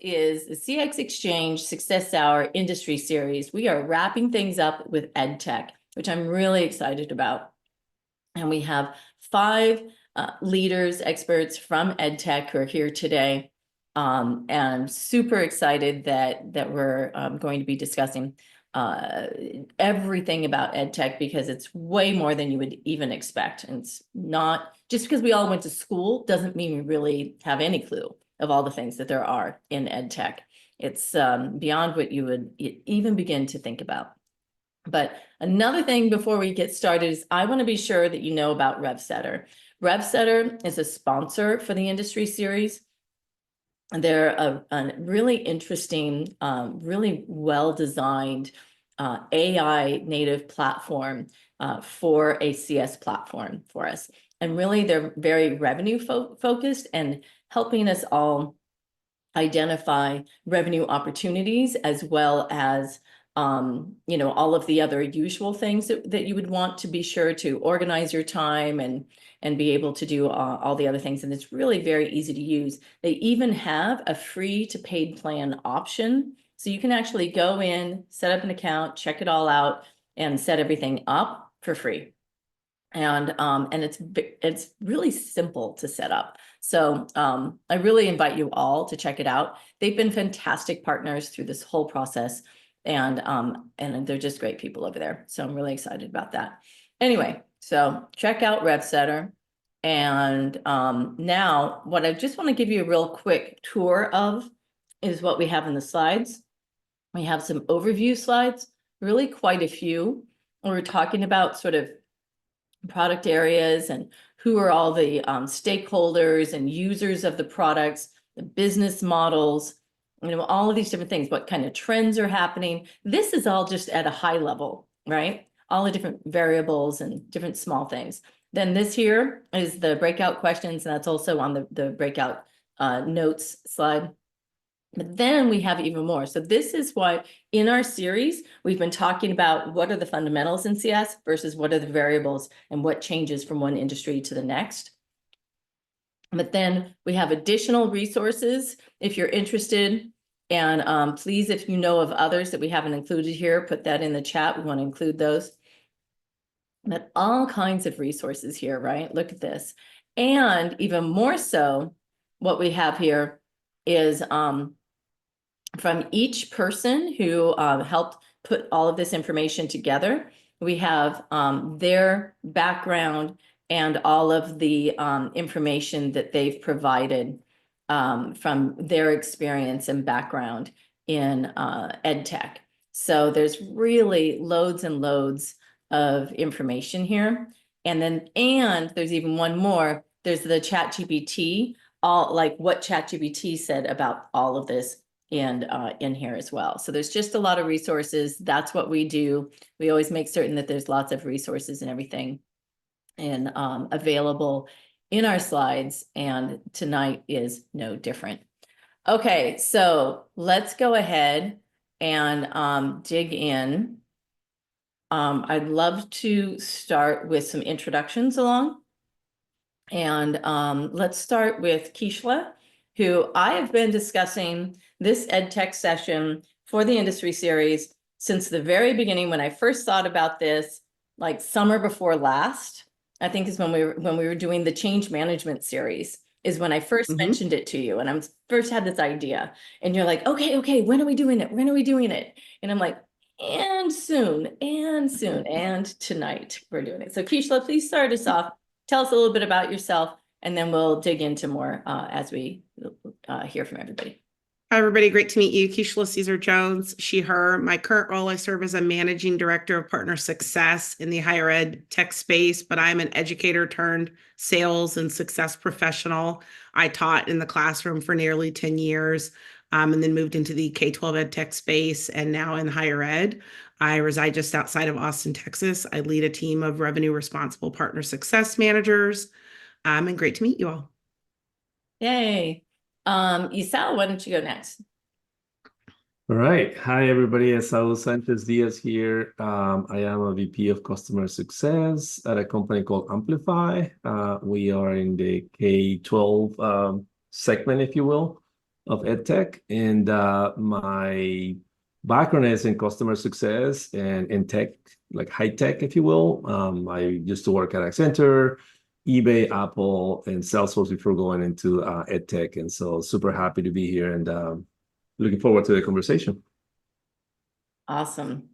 is the CxXchange Success Hour Industry Series. We are wrapping things up with EdTech, which I'm really excited about. And we have 5 leaders, experts from EdTech who are here today. And I'm super excited that we're going to be discussing everything about EdTech, because it's way more than you would even expect. And it's not just because we all went to school doesn't mean we really have any clue of all the things that there are in EdTech. It's beyond what you would even begin to think about. But another thing before we get started is I want to be sure that you know about RevSetter. RevSetter is a sponsor for the Industry Series. And they're a really interesting, really well-designed AI native platform for a CS platform for us. And really, they're very revenue focused and helping us all identify revenue opportunities, as well as all of the other usual things that you would want to be sure to organize your time and be able to do all the other things. And it's really very easy to use. They even have a free to paid plan option. So you can actually go in, set up an account, check it all out, and set everything up for free. And it's really simple to set up. So I really invite you all to check it out. They've been fantastic partners through this whole process. And they're just great people over there. So I'm really excited about that. Anyway, so check out RevSetter. And now what I just want to give you a real quick tour of is what we have in the slides. We have some overview slides, really quite a few. We're talking about sort of product areas and who are all the stakeholders and users of the products, the business models, all of these different things, what kind of trends are happening. This is all just at a high level, right? All the different variables and different small things. Then this here is the breakout questions, and that's also on the breakout notes slide. But then we have even more. So this is why in our series, we've been talking about what are the fundamentals in CS versus what are the variables and what changes from one industry to the next. But then we have additional resources if you're interested. And please, if you know of others that we haven't included here, put that in the chat. We want to include those. But all kinds of resources here, right? Look at this. And even more so, what we have here is from each person who helped put all of this information together. We have their background and all of the information that they've provided from their experience and background in EdTech. So there's really loads and loads of information here. And there's even one more. There's the ChatGPT, like what ChatGPT said about all of this in here as well. So there's just a lot of resources. That's what we do. We always make certain that there's lots of resources and everything and available in our slides, and tonight is no different. Okay, so let's go ahead and dig in. I'd love to start with some introductions along. And let's start with Keishla, who I have been discussing this EdTech session for the Industry Series since the very beginning. When I first thought about this, like summer before last, I think is when we were doing the change management series, is when I first mentioned it to you. And I first had this idea, and you're like, okay, when are we doing it? When are we doing it? And I'm like, and soon, and tonight we're doing it. So Keishla, please start us off. Tell us a little bit about yourself, and then we'll dig into more as we hear from everybody. Hi, everybody. Great to meet you. Keishla Caesar-Jones, she, her. My current role, I serve as a managing director of partner success in the higher ed tech space, but I'm an educator turned sales and success professional. I taught in the classroom for nearly 10 years and then moved into the K-12 ed tech space, and now in higher ed. I reside just outside of Austin, Texas. I lead a team of revenue responsible partner success managers, and great to meet you all. Yay. Esau, why don't you go next? All right. Hi, everybody. Esau Sanchez-Diaz here. I am a VP of Customer Success at a company called Amplify. We are in the K-12 segment, if you will, of EdTech, and my background is in customer success and in tech, like high tech, if you will. I used to work at Accenture, eBay, Apple, and Salesforce before going into EdTech, and so super happy to be here and looking forward to the conversation. Awesome.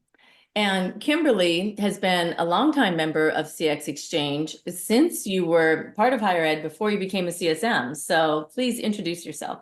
And Kimberly has been a longtime member of CxXchange since you were part of higher ed before you became a CSM. So please introduce yourself.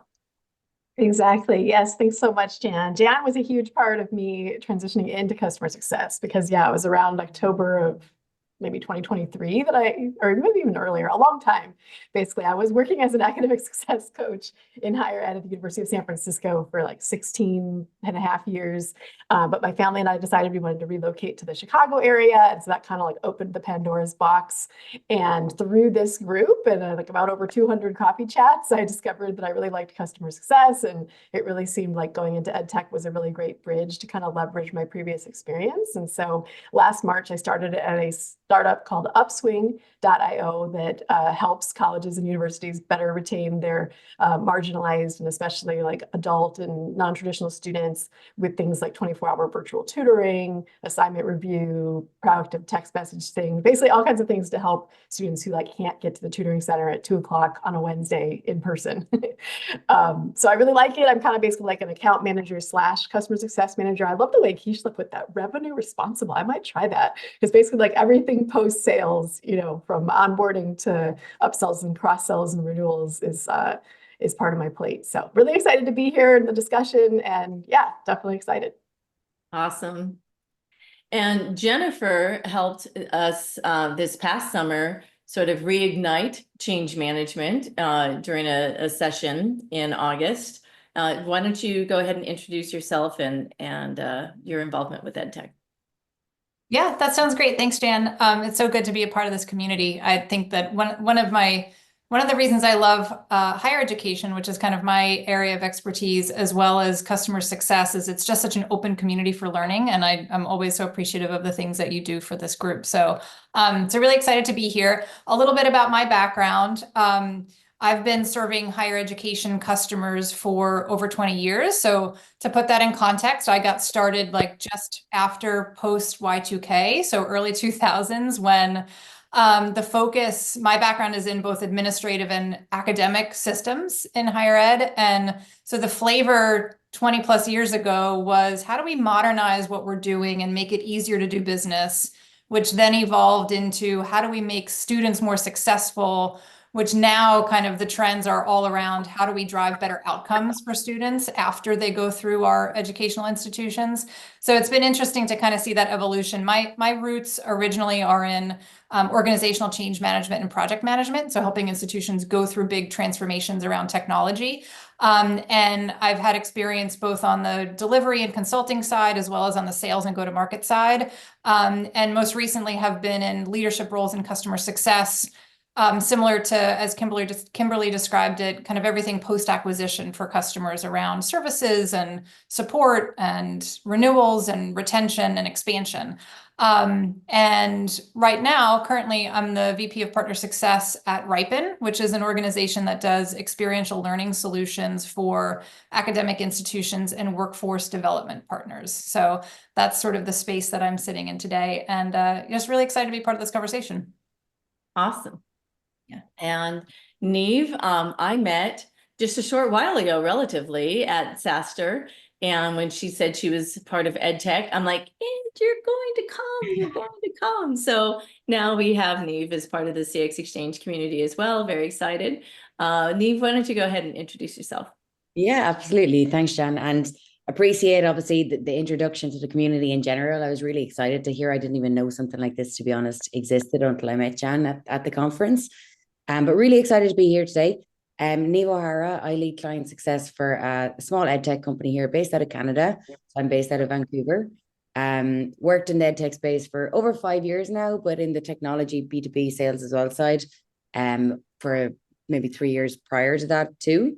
Exactly. Yes. Thanks so much, Jan. Jan was a huge part of me transitioning into customer success because, yeah, it was around October of maybe 2023 that or maybe even earlier, a long time. Basically, I was working as an academic success coach in higher ed at the University of San Francisco for like 16 and a half years. But my family and I decided we wanted to relocate to the Chicago area. And so that kind of like opened the Pandora's box. And through this group and like about over 200 coffee chats, I discovered that I really liked customer success. And it really seemed like going into EdTech was a really great bridge to kind of leverage my previous experience. And so last March, I started at a startup called Upswing.io that helps colleges and universities better retain their marginalized and especially like adult and non-traditional students with things like 24-hour virtual tutoring, assignment review, proactive text messaging, basically all kinds of things to help students who like can't get to the tutoring center at 2:00 on a Wednesday in person. So I really like it. I'm kind of basically like an account manager / customer success manager. I love the way Keishla put that, revenue responsible. I might try that because basically like everything post sales, you know, from onboarding to upsells and cross sells and renewals is part of my plate. So really excited to be here in the discussion, and yeah, definitely excited. Awesome. And Jennifer helped us this past summer sort of reignite change management during a session in August. Why don't you go ahead and introduce yourself and your involvement with EdTech? Yeah, that sounds great. Thanks, Jan. It's so good to be a part of this community. I think that one of the reasons I love higher education, which is kind of my area of expertise, as well as customer success, is it's just such an open community for learning. And I'm always so appreciative of the things that you do for this group. So really excited to be here. A little bit about my background. I've been serving higher education customers for over 20 years. So to put that in context, I got started like just after post Y2K, so early 2000s, when the focus, my background is in both administrative and academic systems in higher ed. And so the flavor 20 plus years ago was, how do we modernize what we're doing and make it easier to do business, which then evolved into how do we make students more successful, which now kind of the trends are all around how do we drive better outcomes for students after they go through our educational institutions. So it's been interesting to kind of see that evolution. My roots originally are in organizational change management and project management, so helping institutions go through big transformations around technology. And I've had experience both on the delivery and consulting side, as well as on the sales and go-to-market side. And most recently have been in leadership roles in customer success, similar to, as Kimberly described it, kind of everything post-acquisition for customers around services and support and renewals and retention and expansion. And right now, currently, I'm the VP of Partner Success at Ripen, which is an organization that does experiential learning solutions for academic institutions and workforce development partners. So that's sort of the space that I'm sitting in today, and just really excited to be part of this conversation. Awesome. Yeah. And Niamh, I met just a short while ago, relatively, at SaaStr. And when she said she was part of EdTech, I'm like, you're going to come, you're going to come. So now we have Niamh as part of the CxXchange community as well. Very excited. Niamh, why don't you go ahead and introduce yourself? Yeah, absolutely. Thanks, Jan. And appreciate, obviously, the introduction to the community in general. I was really excited to hear. I didn't even know something like this, to be honest, existed until I met Jan at the conference. But really excited to be here today. Niamh O'Hara, I lead client success for a small EdTech company here based out of Canada. So I'm based out of Vancouver. Worked in the EdTech space for over 5 years now, but in the technology B2B sales as well side for maybe 3 years prior to that too.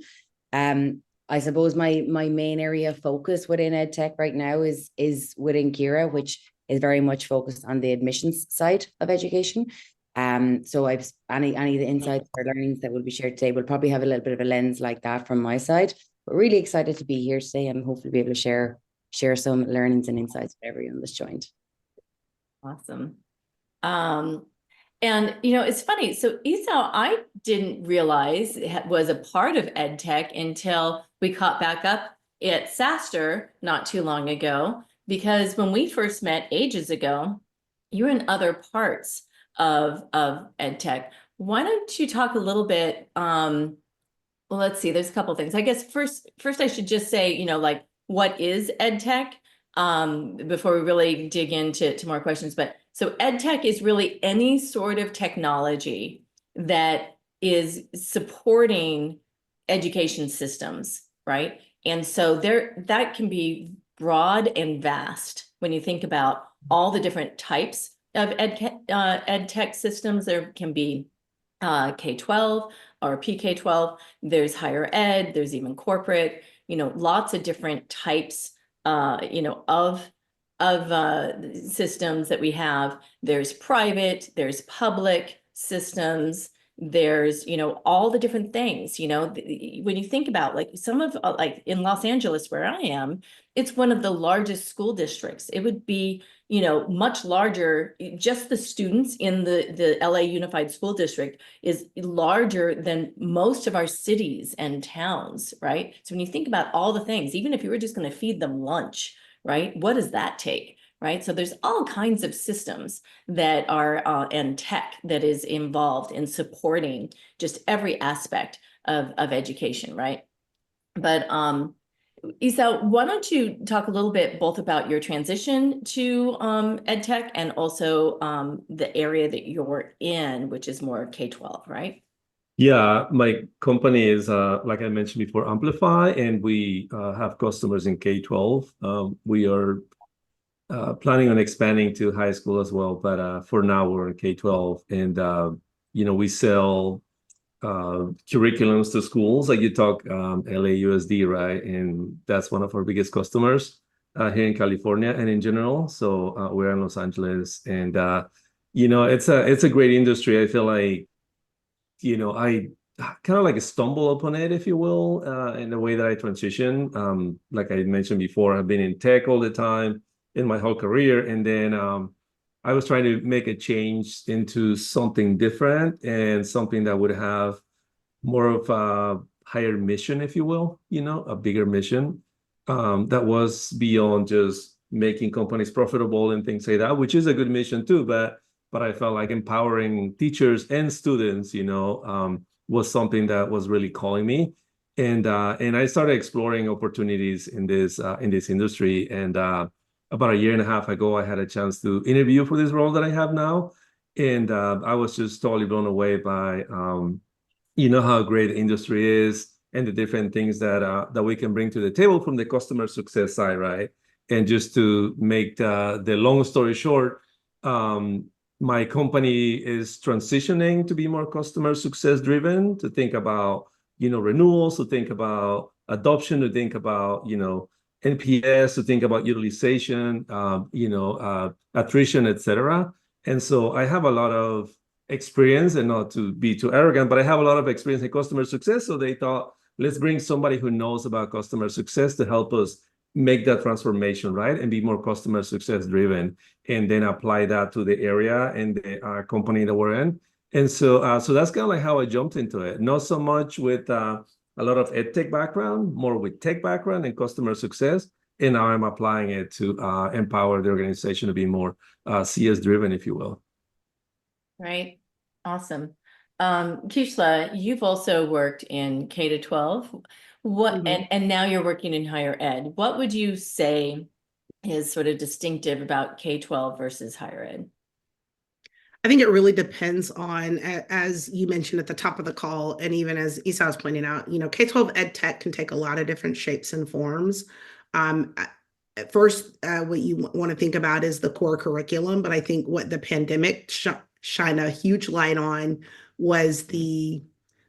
I suppose my main area of focus within EdTech right now is within Kira, which is very much focused on the admissions side of education. So I've any of the insights or learnings that will be shared today will probably have a little bit of a lens like that from my side. But really excited to be here today and hopefully be able to share some learnings and insights with everyone that's joined. Awesome. And it's funny. So Esau, I didn't realize it was a part of EdTech until we caught back up at SaaStr not too long ago, because when we first met ages ago, you were in other parts of EdTech. Why don't you talk a little bit? Well, let's see, there's a couple of things. I guess first I should just say, like, what is EdTech? Before we really dig into more questions. But so EdTech is really any sort of technology that is supporting education systems, right? And so that can be broad and vast when you think about all the different types of EdTech systems. There can be K-12 or PK-12, there's higher ed, there's even corporate, lots of different types of systems that we have. There's private, there's public systems, there's, all the different things, when you think about like some of like in Los Angeles where I am, it's one of the largest school districts. It would be, much larger. Just the students in the LA Unified School District is larger than most of our cities and towns, right? So when you think about all the things, even if you were just going to feed them lunch, right? What does that take, right? So there's all kinds of systems that are and tech that is involved in supporting just every aspect of education, right? But Esau, why don't you talk a little bit both about your transition to EdTech and also the area that you're in, which is more K-12, right? Yeah, my company is, like I mentioned before, Amplify, and we have customers in K-12. We are planning on expanding to high school as well, but for now we're in K-12, and we sell curriculums to schools. Like you talk LAUSD, right? And that's one of our biggest customers here in California and in general. So we're in Los Angeles, and it's a great industry. I feel like I kind of like stumble upon it, if you will, in the way that I transition. Like I mentioned before, I've been in tech all the time in my whole career, and then I was trying to make a change into something different and something that would have more of a higher mission, if you will, a bigger mission that was beyond just making companies profitable and things like that, which is a good mission too. But I felt like empowering teachers and students, was something that was really calling me. And I started exploring opportunities in this industry. And about a year and a half ago, I had a chance to interview for this role that I have now. And I was just totally blown away by, how great the industry is and the different things that we can bring to the table from the customer success side, right? And just to make the long story short, my company is transitioning to be more customer success driven, to think about, renewals, to think about adoption, to think about, NPS, to think about utilization, attrition, etc. And so I have a lot of experience, and not to be too arrogant, but I have a lot of experience in customer success. So they thought, let's bring somebody who knows about customer success to help us make that transformation, right? And be more customer success driven, and then apply that to the area and the company that we're in. And so that's kind of like how I jumped into it. Not so much with a lot of EdTech background, more with tech background and customer success. And now I'm applying it to empower the organization to be more CS driven, if you will. Right. Awesome. Keishla, you've also worked in K-12. And now you're working in higher ed. What would you say is sort of distinctive about K-12 versus higher ed? I think it really depends on, as you mentioned at the top of the call, and even as Esau was pointing out, K-12 ed tech can take a lot of different shapes and forms. At first, what you want to think about is the core curriculum, but I think what the pandemic shined a huge light on was the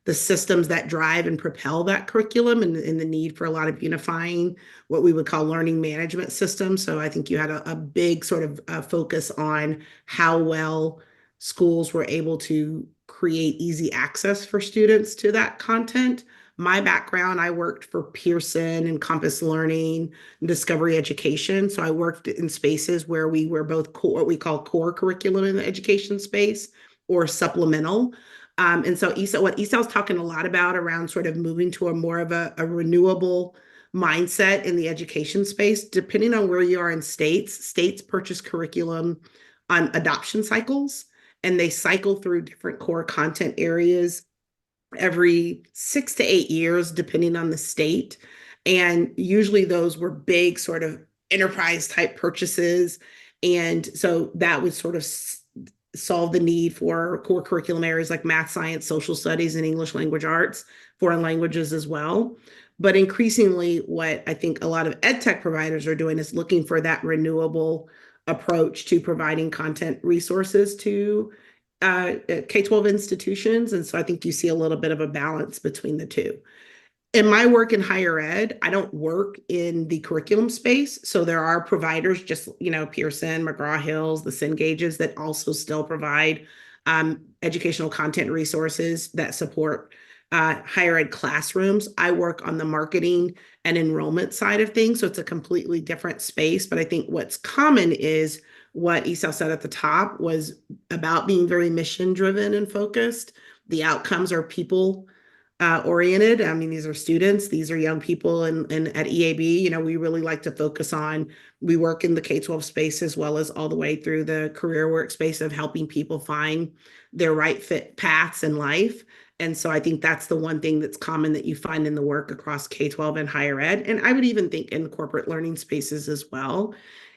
systems that drive and propel that curriculum, and the need for a lot of unifying what we would call learning management systems. So I think you had a big sort of focus on how well schools were able to create easy access for students to that content, My background, I worked for Pearson and Compass Learning and Discovery Education. So I worked in spaces where we were both what we call core curriculum in the education space or supplemental. And so what Esau's talking a lot about around sort of moving to a more of a renewable mindset in the education space, depending on where you are in states purchase curriculum on adoption cycles, and they cycle through different core content areas every 6 to 8 years, depending on the state. And usually those were big sort of enterprise type purchases. And so that would sort of solve the need for core curriculum areas like math, science, social studies, and English language arts, foreign languages as well. But increasingly, what I think a lot of EdTech providers are doing is looking for that renewable approach to providing content resources to K-12 institutions. And so I think you see a little bit of a balance between the two. In my work in higher ed, I don't work in the curriculum space. So there are providers just, Pearson, McGraw-Hill's, the Cengages that also still provide educational content resources that support higher ed classrooms. I work on the marketing and enrollment side of things. So it's a completely different space. But I think what's common is what Esau said at the top was about being very mission driven and focused. The outcomes are people oriented. I mean, these are students, these are young people, and at EAB, we really like to focus on, we work in the K-12 space as well as all the way through the career workspace of helping people find their right fit paths in life. And so I think that's the one thing that's common that you find in the work across K-12 and higher ed. And I would even think in corporate learning spaces as well,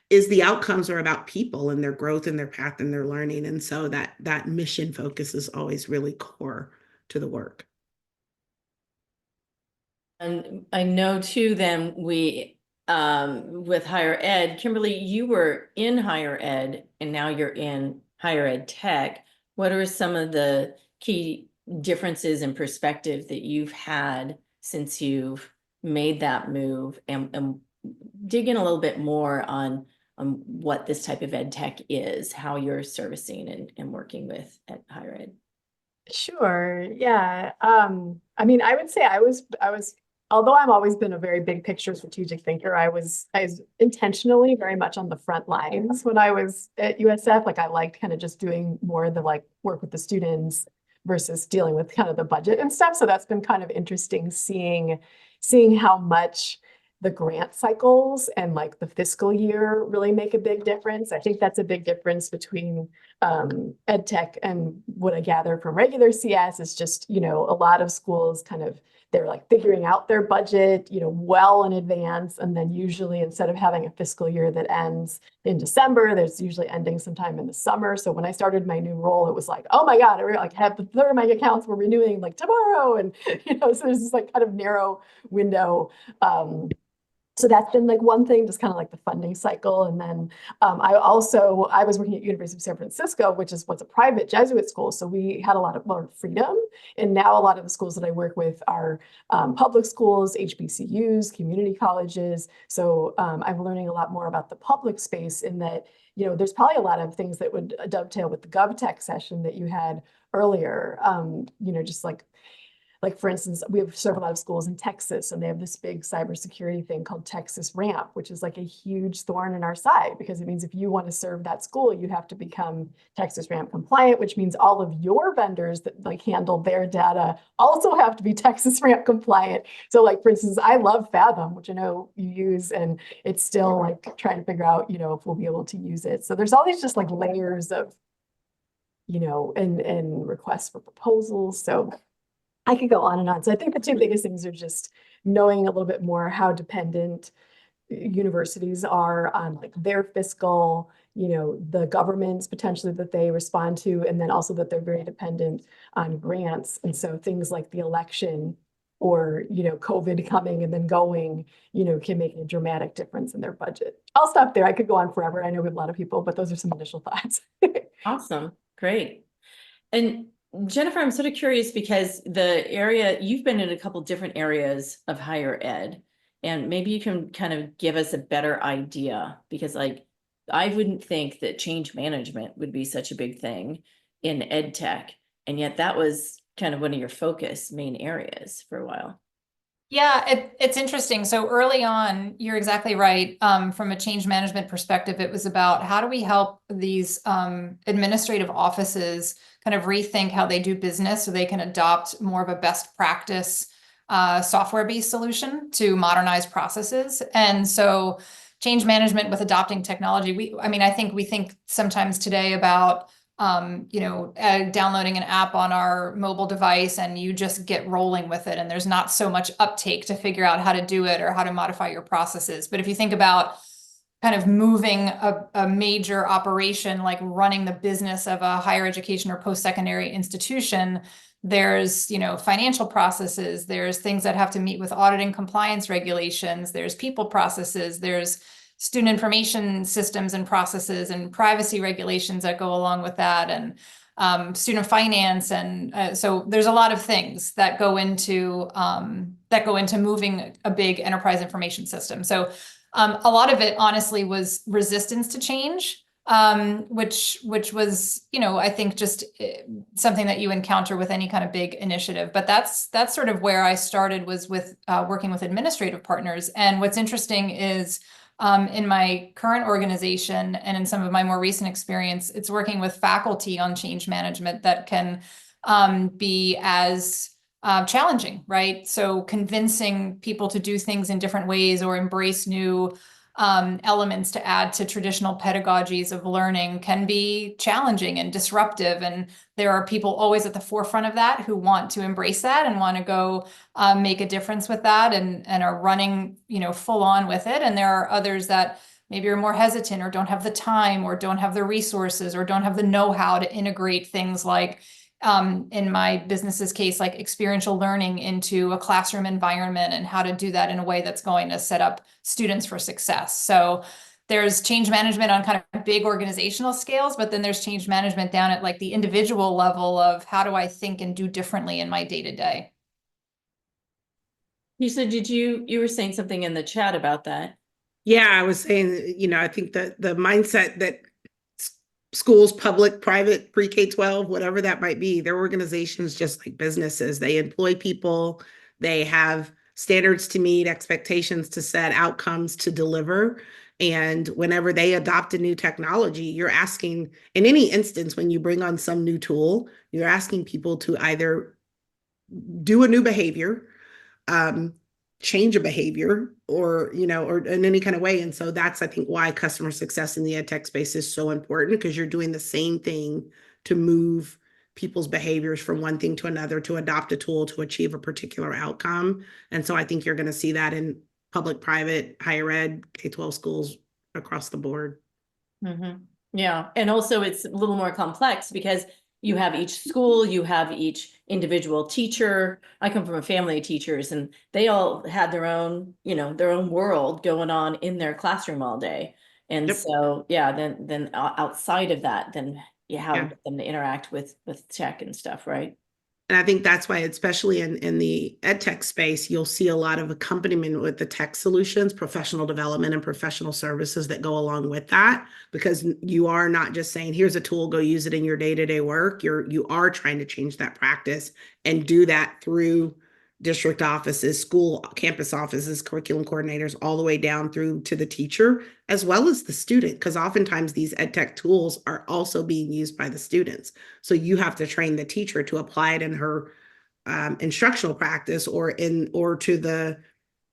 is the outcomes are about people and their growth and their path and their learning. And so that mission focus is always really core to the work. And I know too, then with higher ed, Kimberly, you were in higher ed and now you're in higher ed tech. What are some of the key differences in perspective that you've had since you've made that move, and dig in a little bit more on what this type of ed tech is, how you're servicing and working with at higher ed? Sure. Yeah. I mean, I would say I was, although I've always been a very big picture strategic thinker, I was intentionally very much on the front lines when I was at USF. Like I liked kind of just doing more of the work with the students versus dealing with kind of the budget and stuff. So that's been kind of interesting seeing how much the grant cycles and the fiscal year really make a big difference. I think that's a big difference between EdTech and what I gather from regular CS is just, a lot of schools they're figuring out their budget, well in advance. And then usually instead of having a fiscal year that ends in December, there's usually ending sometime in the summer. So when I started my new role, it was oh my God, I have the third of my accounts we're renewing tomorrow. And, so there's this kind of narrow window. So that's been one thing, just kind of the funding cycle. And then I was working at University of San Francisco, which is what's a private Jesuit school. So we had a lot more freedom. And now a lot of the schools that I work with are public schools, HBCUs, community colleges. So I'm learning a lot more about the public space in that, there's probably a lot of things that would dovetail with the GovTech session that you had earlier, just for instance, we serve a lot of schools in Texas, and they have this big cybersecurity thing called Texas Ramp, which is a huge thorn in our side, because it means if you want to serve that school, you have to become Texas Ramp compliant, which means all of your vendors that handle their data also have to be Texas Ramp compliant. So for instance, I love Fathom, which I know you use, and it's still trying to figure out, if we'll be able to use it. So there's all these just layers of, and requests for proposals. So I could go on and on. So I think the two biggest things are just knowing a little bit more how dependent universities are on their fiscal, the governments potentially that they respond to, and then also that they're very dependent on grants. And so things like the election or, COVID coming and then going, can make a dramatic difference in their budget. I'll stop there. I could go on forever. I know we have a lot of people, but those are some initial thoughts. Awesome. Great. And Jennifer, I'm sort of curious because you've been in a couple different areas of higher ed, and maybe you can kind of give us a better idea, because I wouldn't think that change management would be such a big thing in ed tech, and yet that was kind of one of your main areas for a while. Yeah, it's interesting. So early on, you're exactly right. From a change management perspective, it was about how do we help these administrative offices kind of rethink how they do business so they can adopt more of a best practice software-based solution to modernize processes. And so change management with adopting technology, I think we think sometimes today about downloading an app on our mobile device and you just get rolling with it. And there's not so much uptake to figure out how to do it or how to modify your processes. But if you think about kind of moving a major operation, like running the business of a higher education or post-secondary institution, there's, financial processes, there's things that have to meet with audit and compliance regulations, there's people processes, there's student information systems and processes and privacy regulations that go along with that, and student finance. And so there's a lot of things that go into moving a big enterprise information system. So a lot of it honestly was resistance to change, which was, I think just something that you encounter with any kind of big initiative. But that's sort of where I started, was with working with administrative partners. And what's interesting is in my current organization and in some of my more recent experience, it's working with faculty on change management that can be as challenging, right? So convincing people to do things in different ways or embrace new elements to add to traditional pedagogies of learning can be challenging and disruptive. And there are people always at the forefront of that who want to embrace that and want to go make a difference with that, and are running, full on with it. And there are others that maybe are more hesitant or don't have the time or don't have the resources or don't have the know-how to integrate things like, in my business's case, like experiential learning into a classroom environment, and how to do that in a way that's going to set up students for success. So there's change management on kind of big organizational scales, but then there's change management down at like the individual level of how do I think and do differently in my day-to-day. Keishla, you were saying something in the chat about that. Yeah, I was saying, I think that the mindset that schools, public, private, pre-K-12, whatever that might be, they're organizations just like businesses. They employ people, they have standards to meet, expectations to set, outcomes to deliver. And whenever they adopt a new technology, you're asking, in any instance, when you bring on some new tool, you're asking people to either do a new behavior, change a behavior, or in any kind of way. And so that's, I think, why customer success in the EdTech space is so important, because you're doing the same thing to move people's behaviors from one thing to another, to adopt a tool to achieve a particular outcome. And so I think you're going to see that in public, private, higher ed, K-12 schools across the board. Mm-hmm. Yeah. And also it's a little more complex because you have each school, you have each individual teacher. I come from a family of teachers, and they all had their own, their own world going on in their classroom all day. And Yep. so, yeah, then outside of that, then you have Yeah. them to interact with tech and stuff, right? And I think that's why, especially in the EdTech space, you'll see a lot of accompaniment with the tech solutions, professional development, and professional services that go along with that, because you are not just saying, here's a tool, go use it in your day-to-day work. You are trying to change that practice and do that through district offices, school, campus offices, curriculum coordinators, all the way down through to the teacher, as well as the student, because oftentimes these EdTech tools are also being used by the students. So you have to train the teacher to apply it in her instructional practice, or to the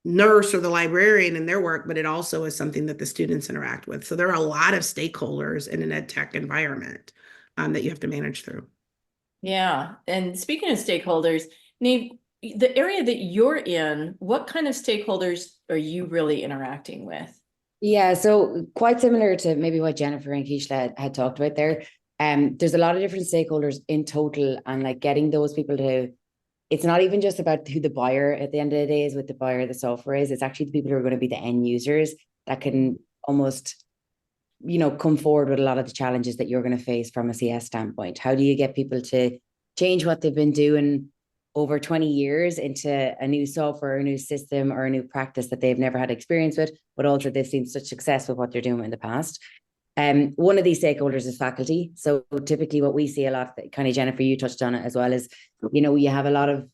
nurse or the librarian in their work, but it also is something that the students interact with. So there are a lot of stakeholders in an EdTech environment that you have to manage through. Yeah. And speaking of stakeholders, Niamh, the area that you're in, what kind of stakeholders are you really interacting with? Yeah, so quite similar to maybe what Jennifer and Keishla had talked about there. There's a lot of different stakeholders in total, and like getting those people to, it's not even just about who the buyer at the end of the day is, with the buyer of the software is, it's actually the people who are going to be the end users that can almost, come forward with a lot of the challenges that you're going to face from a CS standpoint. How do you get people to change what they've been doing over 20 years into a new software, a new system, or a new practice that they've never had experience with, but also they've seen such success with what they're doing in the past? One of these stakeholders is faculty. So typically what we see a lot, kind of Jennifer, you touched on it as well, is, you have a lot of,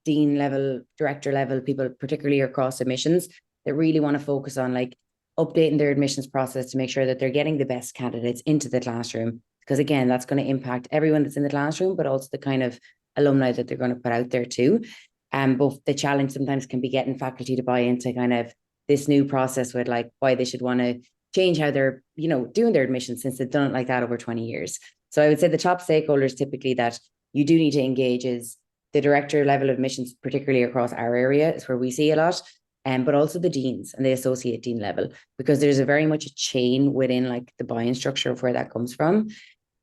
dean level, director level people, particularly across admissions, that really want to focus on like updating their admissions process to make sure that they're getting the best candidates into the classroom. Because again, that's going to impact everyone that's in the classroom, but also the kind of alumni that they're going to put out there too. But the challenge sometimes can be getting faculty to buy into kind of this new process with like why they should want to change how they're, doing their admissions, since they've done it like that over 20 years. So I would say the top stakeholders typically that you do need to engage is the director level of admissions, particularly across our area, is where we see a lot. But also the deans and the associate dean level, because there's a very much a chain within like the buy-in structure of where that comes from.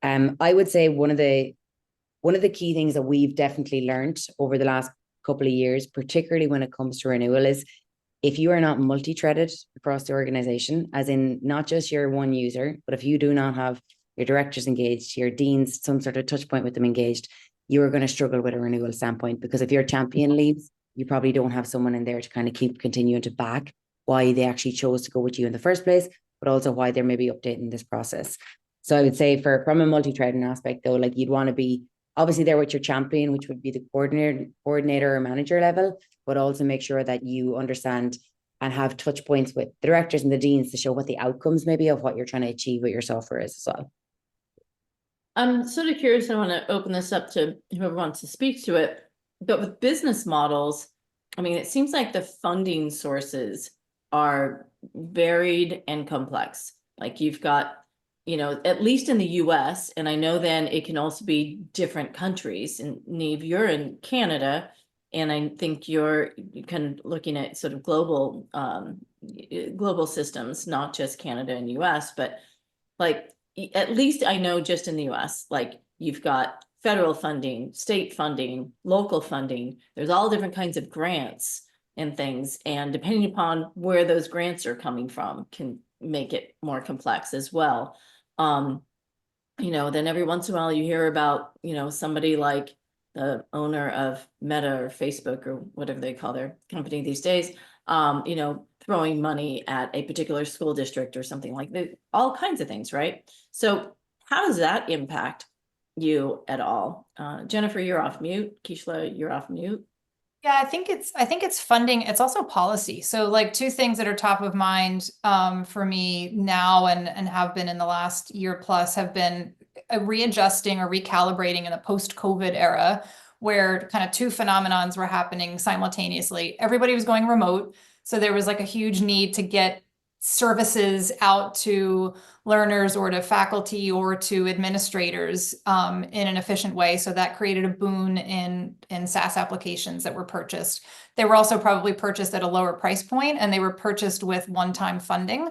I would say one of the key things that we've definitely learned over the last couple of years, particularly when it comes to renewal, is if you are not multi-threaded across the organization, as in not just your one user, but if you do not have your directors engaged, your deans, some sort of touch point with them engaged, you are going to struggle with a renewal standpoint, because if your champion leaves, you probably don't have someone in there to kind of keep continuing to back why they actually chose to go with you in the first place, but also why they're maybe updating this process. So I would say from a multi-threading aspect though, like you'd want to be obviously there with your champion, which would be the coordinator or manager level, but also make sure that you understand and have touch points with the directors and the deans to show what the outcomes maybe of what you're trying to achieve with your software is as well. I'm sort of curious, I want to open this up to whoever wants to speak to it, but with business models, I mean, it seems like the funding sources are varied and complex. Like you've got, at least in the US, and I know then it can also be different countries. And Niamh, you're in Canada, and I think you're kind of looking at sort of global systems, not just Canada and US, but like, at least I know just in the US, like you've got federal funding, state funding, local funding, there's all different kinds of grants and things. And depending upon where those grants are coming from can make it more complex as well. Then every once in a while you hear about, somebody like the owner of Meta or Facebook or whatever they call their company these days, throwing money at a particular school district or something like that, all kinds of things, right? So how does that impact you at all? Jennifer, you're off mute. Keishla, you're off mute. Yeah, I think it's funding. It's also policy. So like two things that are top of mind for me now and have been in the last year plus have been readjusting or recalibrating in the post-COVID era, where kind of two phenomenons were happening simultaneously. Everybody was going remote. So there was like a huge need to get services out to learners or to faculty or to administrators in an efficient way. So that created a boon in SaaS applications that were purchased. They were also probably purchased at a lower price point, and they were purchased with one-time funding,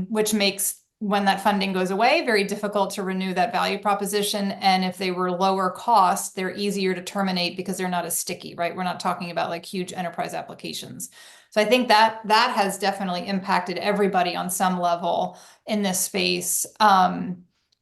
which makes, when that funding goes away, very difficult to renew that value proposition. And if they were lower cost, they're easier to terminate because they're not as sticky, right? We're not talking about like huge enterprise applications. So I think that has definitely impacted everybody on some level in this space,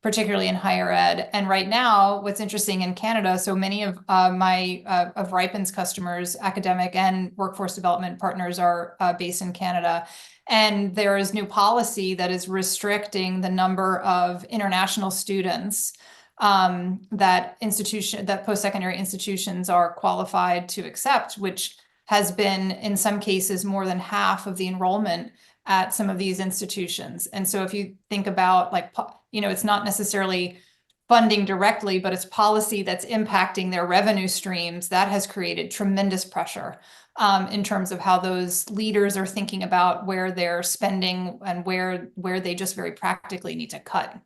particularly in higher ed. And right now, what's interesting in Canada, so many of of Ripen's customers, academic and workforce development partners, are based in Canada. And there is new policy that is restricting the number of international students that post-secondary institutions are qualified to accept, which has been in some cases more than half of the enrollment at some of these institutions. And so if you think about like, it's not necessarily funding directly, but it's policy that's impacting their revenue streams, that has created tremendous pressure in terms of how those leaders are thinking about where they're spending and where they just very practically need to cut.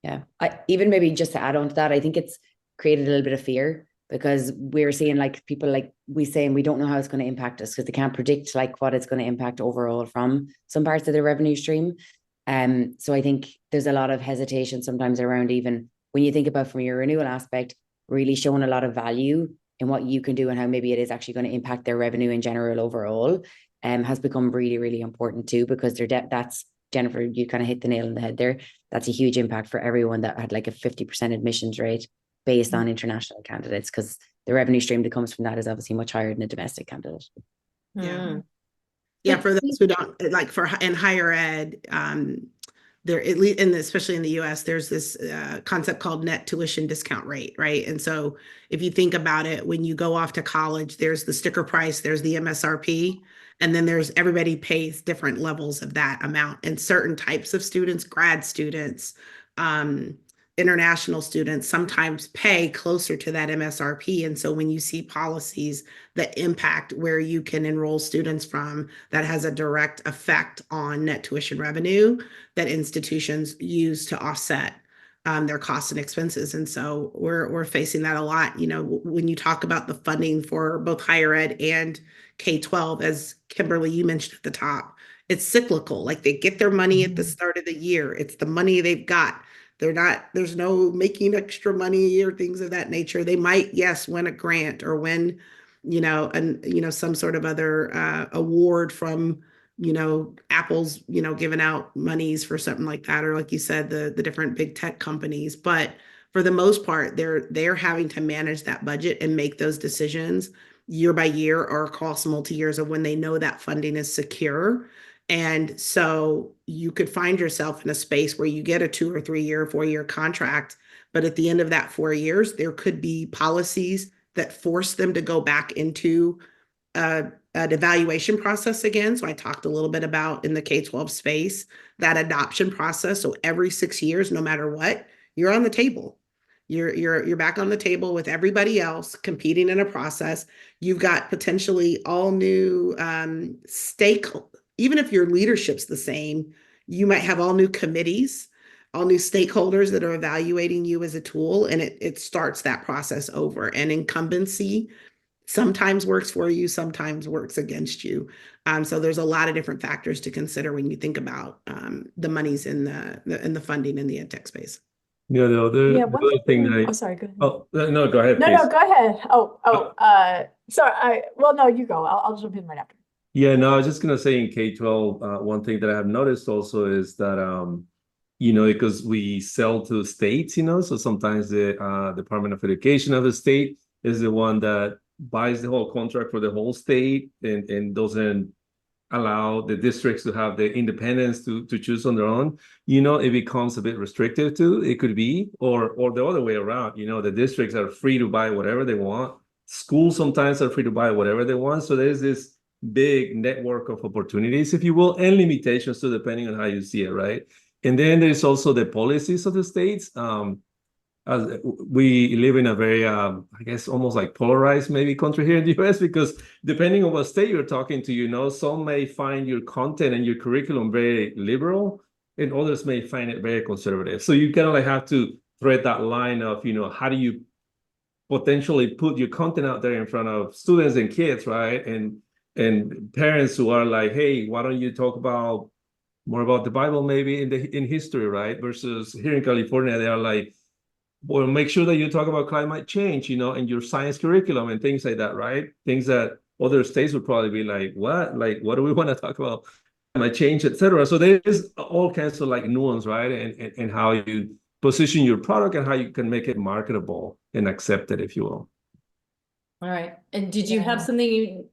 Yeah, even maybe just to add on to that, I think it's created a little bit of fear, because we're seeing like people like we saying we don't know how it's going to impact us, because they can't predict like what it's going to impact overall from some parts of their revenue stream. So I think there's a lot of hesitation sometimes around, even when you think about from your renewal aspect, really showing a lot of value in what you can do and how maybe it is actually going to impact their revenue in general overall, has become really, really important too, because that's, Jennifer, you kind of hit the nail on the head there. That's a huge impact for everyone that had like a 50% admissions rate based on international candidates, because the revenue stream that comes from that is obviously much higher than a domestic candidate. Yeah. Yeah, for those who don't, like in higher ed, there, at least, and especially in the US, there's this concept called net tuition discount rate, right? And so if you think about it, when you go off to college, there's the sticker price, there's the MSRP, and then there's everybody pays different levels of that amount. And certain types of students, grad students, international students sometimes pay closer to that MSRP. And so when you see policies that impact where you can enroll students from, that has a direct effect on net tuition revenue that institutions use to offset their costs and expenses. And so we're facing that a lot. You know, when you talk about the funding for both higher ed and K-12, as Kimberly, you mentioned at the top, it's cyclical. Like they get their money at the start of the year. It's the money they've got. There's no making extra money or things of that nature. They might, yes, win a grant or win, some sort of other award from, Apple's, giving out monies for something like that. Or like you said, the different big tech companies. But for the most part, they're having to manage that budget and make those decisions year by year or across multi-years of when they know that funding is secure. And so you could find yourself in a space where you get a 2 or 3 year, 4 year contract, but at the end of that 4 years, there could be policies that force them to go back into an evaluation process again. So I talked a little bit about in the K-12 space, that adoption process. So every 6 years, no matter what, you're on the table. You're back on the table with everybody else competing in a process. You've got potentially all new stakeholders. Even if your leadership's the same, you might have all new committees, all new stakeholders that are evaluating you as a tool, and it starts that process over. And incumbency sometimes works for you, sometimes works against you. So there's a lot of different factors to consider when you think about the monies in the funding in the EdTech space. Yeah, the other thing that Oh, sorry, go ahead. Oh, no, go ahead, No, please. no, go ahead. Sorry. Well, no, you go. I'll jump in right after. Yeah, no, I was just gonna say in K-12, one thing that I have noticed also is that because we sell to states, so sometimes the Department of Education of the state is the one that buys the whole contract for the whole state and doesn't allow the districts to have the independence to choose on their own. It becomes a bit restrictive too. It could be, or the other way around. The districts are free to buy whatever they want. Schools sometimes are free to buy whatever they want. So there's this big network of opportunities, if you will, and limitations too, depending on how you see it, right? And then there's also the policies of the states. As we live in a very, I guess, almost like polarized maybe country here in the US, because depending on what state you're talking to, some may find your content and your curriculum very liberal, and others may find it very conservative. So you kind of like have to thread that line of, how do you potentially put your content out there in front of students and kids, right? And parents who are like, hey, why don't you talk more about the Bible maybe in history, right? Versus here in California, they are like, well, make sure that you talk about climate change, in your science curriculum and things like that, right? Things that other states would probably be like, what? Like, what do we want to talk about? Climate change, etc. So there is all kinds of like nuance, right? And how you position your product and how you can make it marketable and accepted, if you will. All right. And did you have something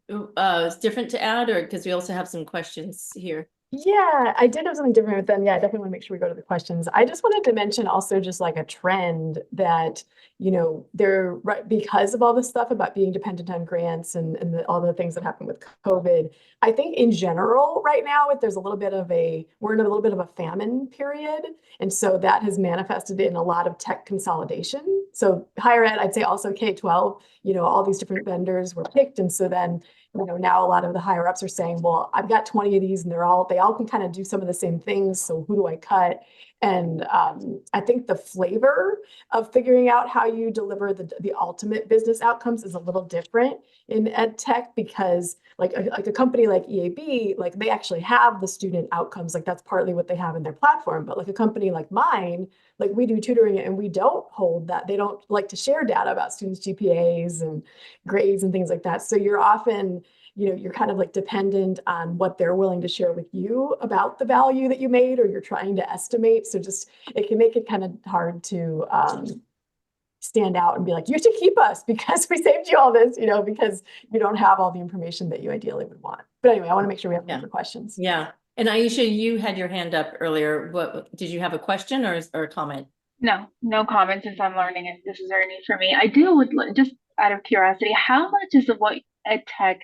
different to add, or because we also have some questions here? Yeah, I did have something different, but then I definitely want to make sure we go to the questions. I just wanted to mention also just like a trend that, they're right because of all this stuff about being dependent on grants and all the things that happened with COVID. I think in general right now, we're in a little bit of a famine period. And so that has manifested in a lot of tech consolidation. So higher ed, I'd say also K-12, all these different vendors were picked. And so then now a lot of the higher ups are saying, well, I've got 20 of these and they all can kind of do some of the same things. So who do I cut? And I think the flavor of figuring out how you deliver the ultimate business outcomes is a little different in ed tech, because like a company like EAB, like they actually have the student outcomes, like that's partly what they have in their platform. But like a company like mine, like we do tutoring and we don't hold that. They don't like to share data about students' GPAs and grades and things like that. So you're often, you're kind of like dependent on what they're willing to share with you about the value that you made, or you're trying to estimate. So just, it can make it kind of hard to stand out and be like, you should keep us because we saved you all this, because you don't have all the information that you ideally would want. But anyway, I want to make sure we have time for questions. Yeah. And Aisha, you had your hand up earlier. What, did you have a question or a comment? No comment since I'm learning and this is very new for me. I would just out of curiosity, how much is of what EdTech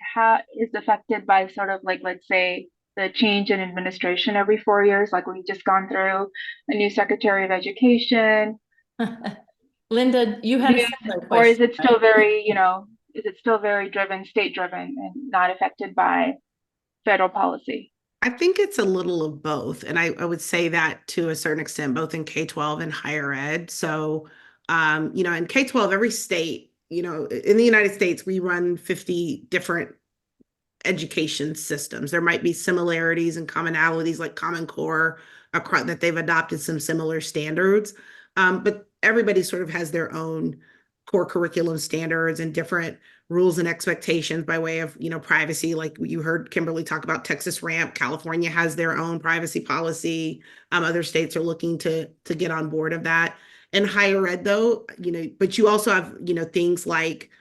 is affected by sort of like, let's say, the change in administration every 4 years? Like we've just gone through a new Secretary of Education. Linda, you had a Yes, similar or is question, it still right? very, is it still very state driven and not affected by federal policy? I think it's a little of both. And I would say that to a certain extent, both in K-12 and higher ed. So, in K-12, every state, in the United States, we run 50 different education systems. There might be similarities and commonalities like Common Core across that they've adopted some similar standards. But everybody sort of has their own core curriculum standards and different rules and expectations by way of, privacy. Like you heard Kimberly talk about Texas RAMP. California has their own privacy policy. Other states are looking to get on board of that. And higher ed, though, but you also have, things like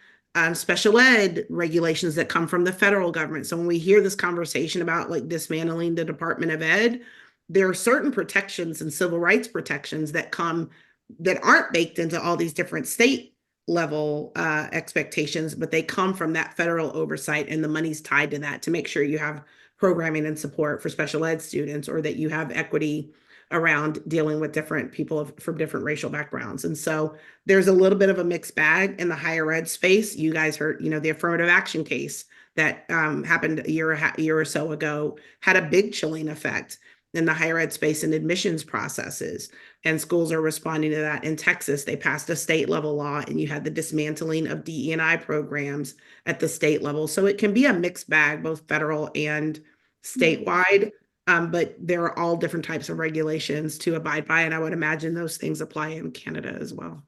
special ed regulations that come from the federal government. So when we hear this conversation about like dismantling the Department of Ed, there are certain protections and civil rights protections that aren't baked into all these different state level expectations, but they come from that federal oversight, and the money's tied to that to make sure you have programming and support for special ed students, or that you have equity around dealing with different people from different racial backgrounds. And so there's a little bit of a mixed bag in the higher ed space. You guys heard, the affirmative action case that happened a year or so ago had a big chilling effect in the higher ed space and admissions processes. And schools are responding to that. In Texas, they passed a state level law, and you had the dismantling of DE&I programs at the state level. So it can be a mixed bag, both federal and statewide. But there are all different types of regulations to abide by. And I would imagine those things apply in Canada as well.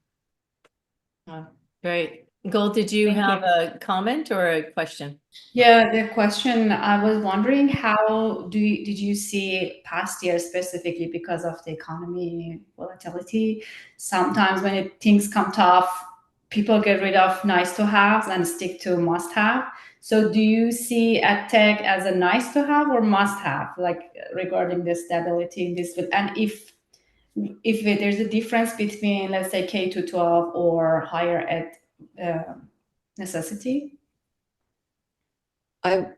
Great. Gold, did you have a comment or a question? Yeah, the question, I was wondering, how did you see past years specifically because of the economy volatility? Sometimes when things come tough, people get rid of nice to haves and stick to must have. So do you see EdTech as a nice to have or must have, like regarding the stability in this? And if there's a difference between, let's say, K-12 or higher ed necessity?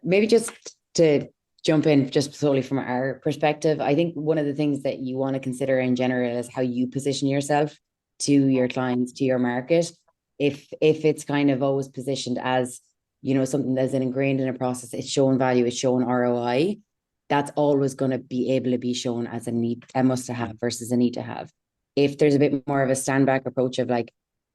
Maybe just to jump in just solely from our perspective, I think one of the things that you want to consider in general is how you position yourself to your clients, to your market. If it's kind of always positioned as, something that's ingrained in a process, it's showing value, it's showing ROI, that's always going to be able to be shown as a must to have versus a need to have. If there's a bit more of a stand back approach of like,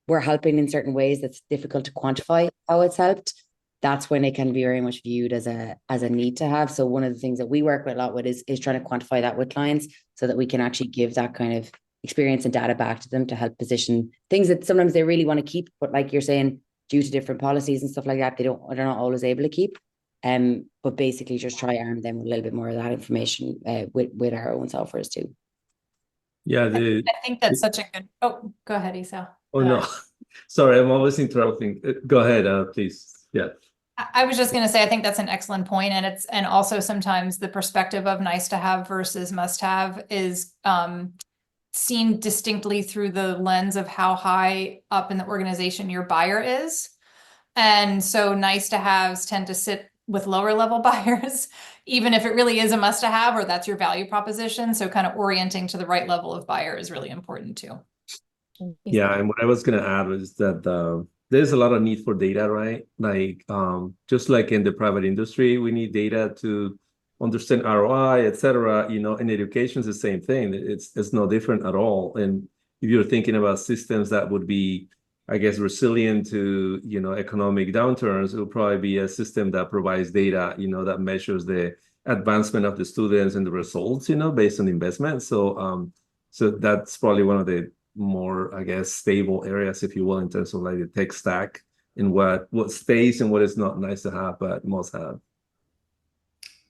we're helping in certain ways that's difficult to quantify how it's helped, that's when it can be very much viewed as a need to have. So one of the things that we work with a lot with is trying to quantify that with clients so that we can actually give that kind of experience and data back to them to help position things that sometimes they really want to keep, but like you're saying, due to different policies and stuff like that, they're not always able to keep. But basically just try arm them with a little bit more of that information with our own softwares too. Yeah, I think that's such a good. Oh, go ahead, Esau. Oh no, sorry, I'm always interrupting. Go ahead, please. Yeah. I was just going to say, I think that's an excellent point, and also sometimes the perspective of nice to have versus must have is seen distinctly through the lens of how high up in the organization your buyer is, and so nice to haves tend to sit with lower level buyers, even if it really is a must to have or that's your value proposition. So kind of orienting to the right level of buyer is really important too. Yeah, and what I was gonna add is that there's a lot of need for data, right? Like just like in the private industry, we need data to understand ROI, etc. In education is the same thing. It's no different at all. And if you're thinking about systems that would be, I guess, resilient to economic downturns, it will probably be a system that provides data, that measures the advancement of the students and the results, based on investment. So that's probably one of the more, I guess, stable areas, if you will, in terms of like the tech stack and what stays and what is not nice to have but must have.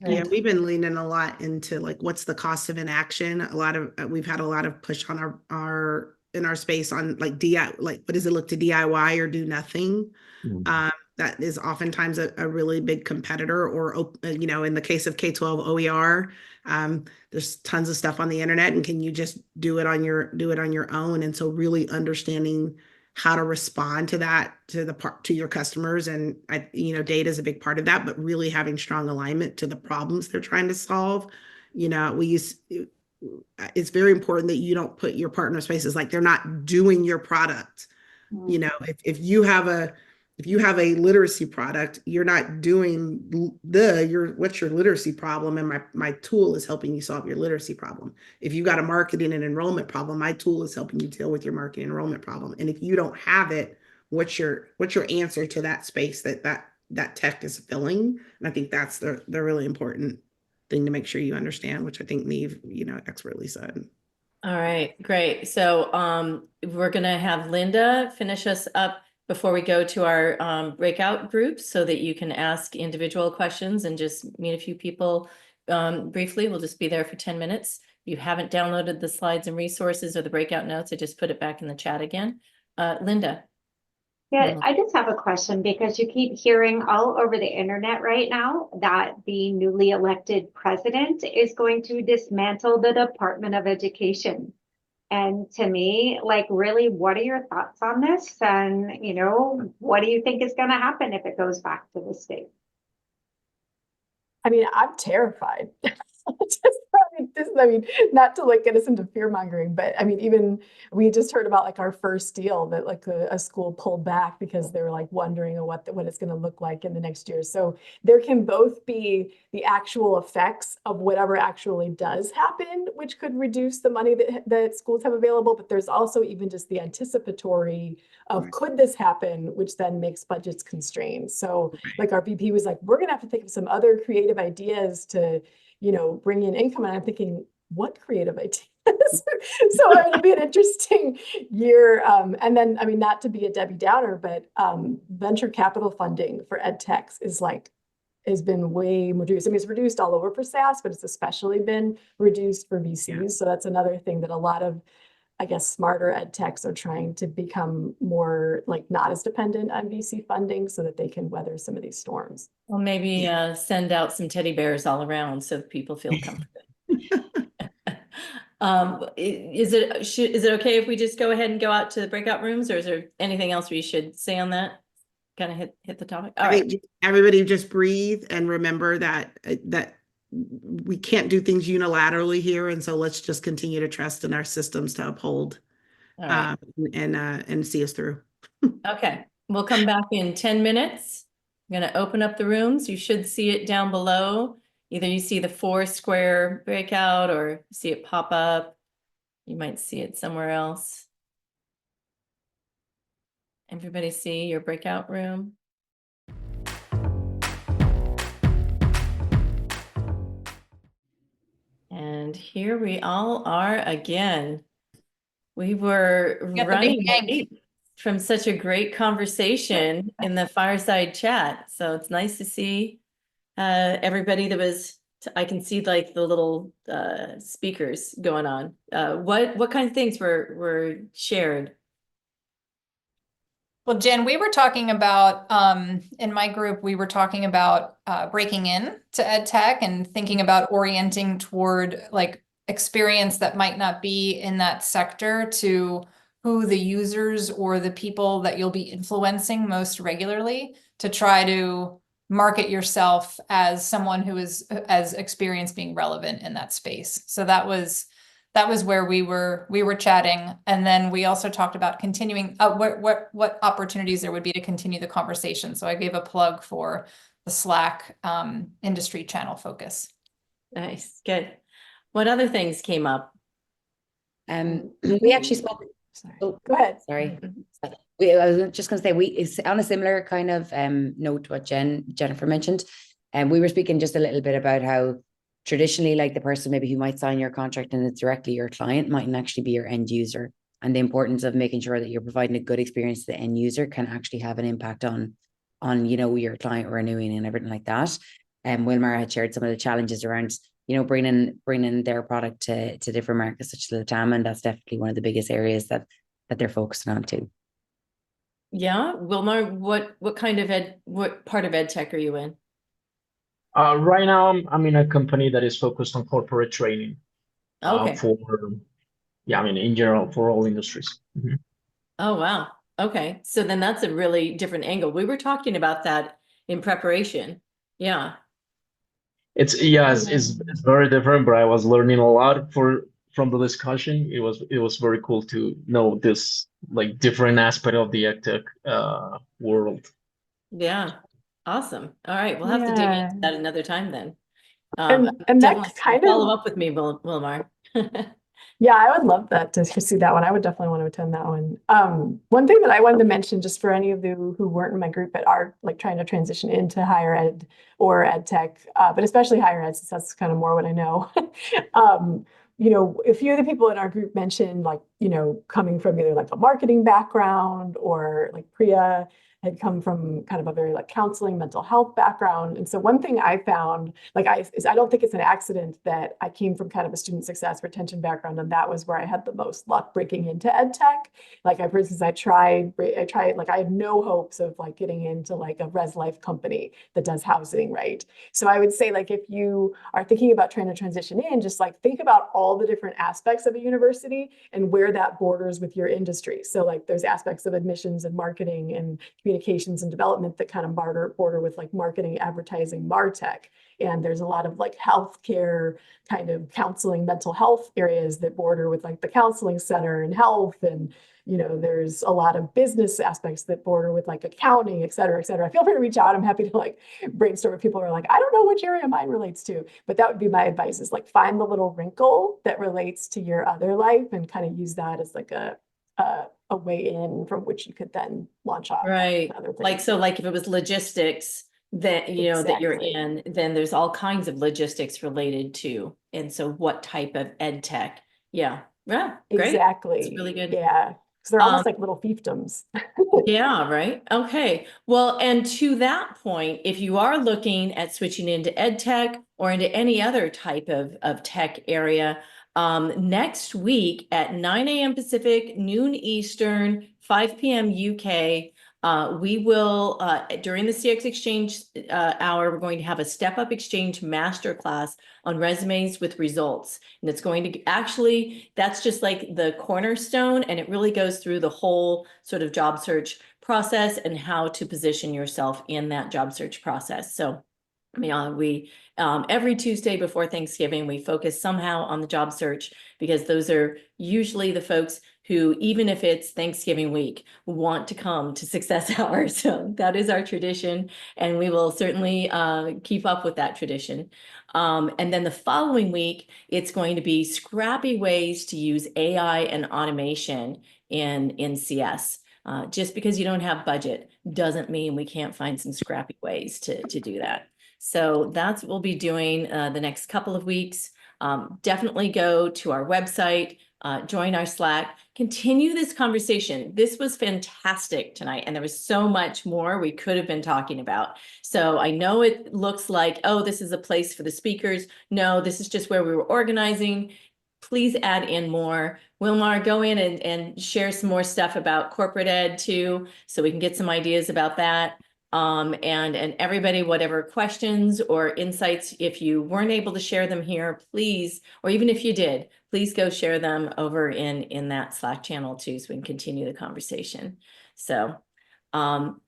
Yeah, we've been leaning a lot into like what's the cost of inaction. We've had a lot of push on our space on like what does it look to DIY or do nothing? that is oftentimes a really big competitor, or, you know, in the case of K-12 OER, there's tons of stuff on the internet, and can you just do it on your own? And so really understanding how to respond to that, to your customers. And you know, data is a big part of that, but really having strong alignment to the problems they're trying to solve. You know, it's very important that you don't put your partner in spaces like they're not doing your product. You know, if you have a literacy product, you're not doing what's your literacy problem, and my tool is helping you solve your literacy problem. If you got a marketing and enrollment problem, my tool is helping you deal with your marketing enrollment problem. And if you don't have it, what's your answer to that space that tech is filling? And I think that's the really important thing to make sure you understand, which I think Niamh, you know, expertly said. All right, great. So we're gonna have Linda finish us up before we go to our breakout groups, so that you can ask individual questions and just meet a few people briefly. We'll just be there for 10 minutes. If you haven't downloaded the slides and resources or the breakout notes, I just put it back in the chat again. Linda. Yeah, I just have a question, because you keep hearing all over the internet right now that the newly elected president is going to dismantle the Department of Education. And to me, like, really, what are your thoughts on this? And, you know, what do you think is going to happen if it goes back to the state? I mean, I'm terrified. I mean, not to like get us into fear mongering, but I mean, even we just heard about like our first deal that like a school pulled back because they were like wondering what it's going to look like in the next year. So there can both be the actual effects of whatever actually does happen, which could reduce the money that schools have available. But there's also even just the anticipatory of could this happen, which then makes budgets constrained. So like our VP was like, we're going to have to think of some other creative ideas to, you know, bring in income. And I'm thinking, what creative ideas? So it'll be an interesting year. And then, I mean, not to be a Debbie Downer, but venture capital funding for EdTechs has been way reduced. I mean, it's reduced all over for SaaS, but it's especially been reduced for VCs. Yeah. So that's another thing that a lot of, I guess, smarter EdTechs are trying to become more like not as dependent on VC funding so that they can weather some of these storms. Well, maybe send out some teddy bears all around so that people feel comfortable. Is it okay if we just go ahead and go out to the breakout rooms, or is there anything else we should say on that? Kind of hit the topic. All right. Everybody just breathe and remember that we can't do things unilaterally here, and so let's just continue to trust in our systems to uphold and see us through. Okay, we'll come back in 10 minutes. I'm going to open up the rooms. You should see it down below. Either you see the 4 square breakout or see it pop up. You might see it somewhere else. Everybody see your breakout room? And here we all are again. We were running late from such a great conversation in the fireside chat. So it's nice to see everybody that was, I can see like the little speakers going on. What kind of things were shared? Well, Jen, we were talking about, in my group, we were talking about breaking in to EdTech and thinking about orienting toward like experience that might not be in that sector to who the users or the people that you'll be influencing most regularly, to try to market yourself as someone who is as experienced being relevant in that space. So that was where we were chatting. And then we also talked about continuing what opportunities there would be to continue the conversation. So I gave a plug for the Slack industry channel focus. Nice, good. What other things came up? We actually spoke. Sorry. Oh, go ahead. Sorry. I was just going to say, it's on a similar kind of note to what Jennifer mentioned. And we were speaking just a little bit about how traditionally, like the person maybe who might sign your contract and it's directly your client mightn't actually be your end user, and the importance of making sure that you're providing a good experience to the end user can actually have an impact on you know, your client renewing and everything like that. And Wilmar had shared some of the challenges around, you know, bringing their product to different markets such as LATAM, and that's definitely one of the biggest areas that they're focusing on too. Yeah, Wilmar, what kind of what part of EdTech are you in? Right now, I'm in a company that is focused on corporate training Okay. in general, for all industries. Mhm. Oh, wow. Okay. So then that's a really different angle. We were talking about that in preparation. Yeah. It's very different, but I was learning a lot from the discussion. It was very cool to know this like different aspect of the EdTech world. Yeah. Awesome. All right. We'll have to dig into that another time then. And that Definitely kind follow of, up with me, Wilmar. yeah, I would love that to see that one. I would definitely want to attend that one. One thing that I wanted to mention, just for any of you who weren't in my group but are like trying to transition into higher ed or ed tech, but especially higher ed, since that's kind of more what I know. You know, a few of the people in our group mentioned like, you know, coming from either like a marketing background or like Priya had come from kind of a very like counseling, mental health background. And so one thing I found, like I don't think it's an accident that I came from kind of a student success retention background, and that was where I had the most luck breaking into ed tech. Like for instance, I tried, like I had no hopes of like getting into like a res life company that does housing, right? So I would say like if you are thinking about trying to transition in, just like think about all the different aspects of a university and where that borders with your industry. So like there's aspects of admissions and marketing and communications and development that kind of border with like marketing, advertising, MarTech. And there's a lot of like healthcare kind of counseling, mental health areas that border with like the counseling center and health. And, you know, there's a lot of business aspects that border with like accounting, et cetera, et cetera. Feel free to reach out. I'm happy to like brainstorm with people who are like, I don't know which area mine relates to, but that would be my advice, is like find the little wrinkle that relates to your other life and kind of use that as like a way in from which you could then launch off. Right. Other things. Like, so like if it was logistics that, you know, that you're Exactly. in, then there's all kinds of logistics related to. And so what type of ed tech? Yeah. Yeah. Great. Exactly. It's really good. Yeah. Because they're almost like little fiefdoms. Yeah, right. Okay. Well, and to that point, if you are looking at switching into ed tech or into any other type of tech area, next week at 9 a.m. Pacific, noon Eastern, 5 p.m. UK, we will, during the CxXchange hour, we're going to have a Step Up Exchange masterclass on resumes with results. And it's going to actually, that's just like the cornerstone, and it really goes through the whole sort of job search process and how to position yourself in that job search process. So we every Tuesday before Thanksgiving, we focus somehow on the job search, because those are usually the folks who, even if it's Thanksgiving week, want to come to Success Hour. So that is our tradition, and we will certainly keep up with that tradition. And then the following week, it's going to be scrappy ways to use AI and automation in CS. Just because you don't have budget doesn't mean we can't find some scrappy ways to do that. So that's what we'll be doing the next couple of weeks. Definitely go to our website, join our Slack, continue this conversation. This was fantastic tonight, and there was so much more we could have been talking about. So I know it looks like, oh, this is a place for the speakers. No, this is just where we were organizing. Please add in more. Wilmar, go in and share some more stuff about corporate ed too, so we can get some ideas about that. And everybody, whatever questions or insights, if you weren't able to share them here, please, or even if you did, please go share them over in that Slack channel too, so we can continue the conversation. So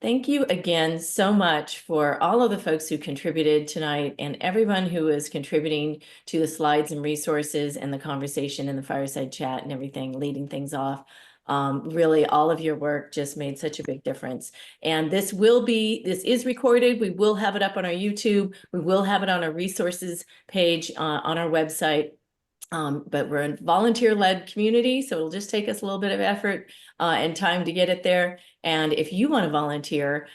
thank you again so much for all of the folks who contributed tonight, and everyone who is contributing to the slides and resources and the conversation in the fireside chat and everything, leading things off. Really, all of your work just made such a big difference. And this is recorded. We will have it up on our YouTube. We will have it on our resources page on our website. But we're a volunteer-led community, so it'll just take us a little bit of effort and time to get it there. And if you want to volunteer,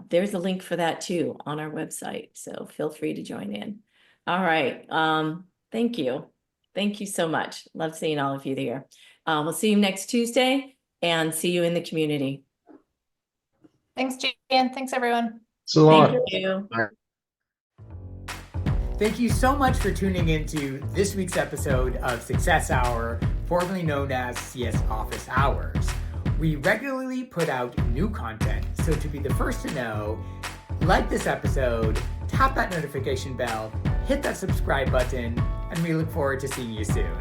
there's a link for that too on our website. So feel free to join in. All right. Thank you. Thank you so much. Love seeing all of you there. We'll see you next Tuesday, and see you in the community. Thanks, Jan. Thanks, everyone. So long. Thank you. Thank you so much for tuning into this week's episode of Success Hour, formerly known as CS Office Hours. We regularly put out new content, so to be the first to know, like this episode, tap that notification bell, hit that subscribe button, and we look forward to seeing you soon.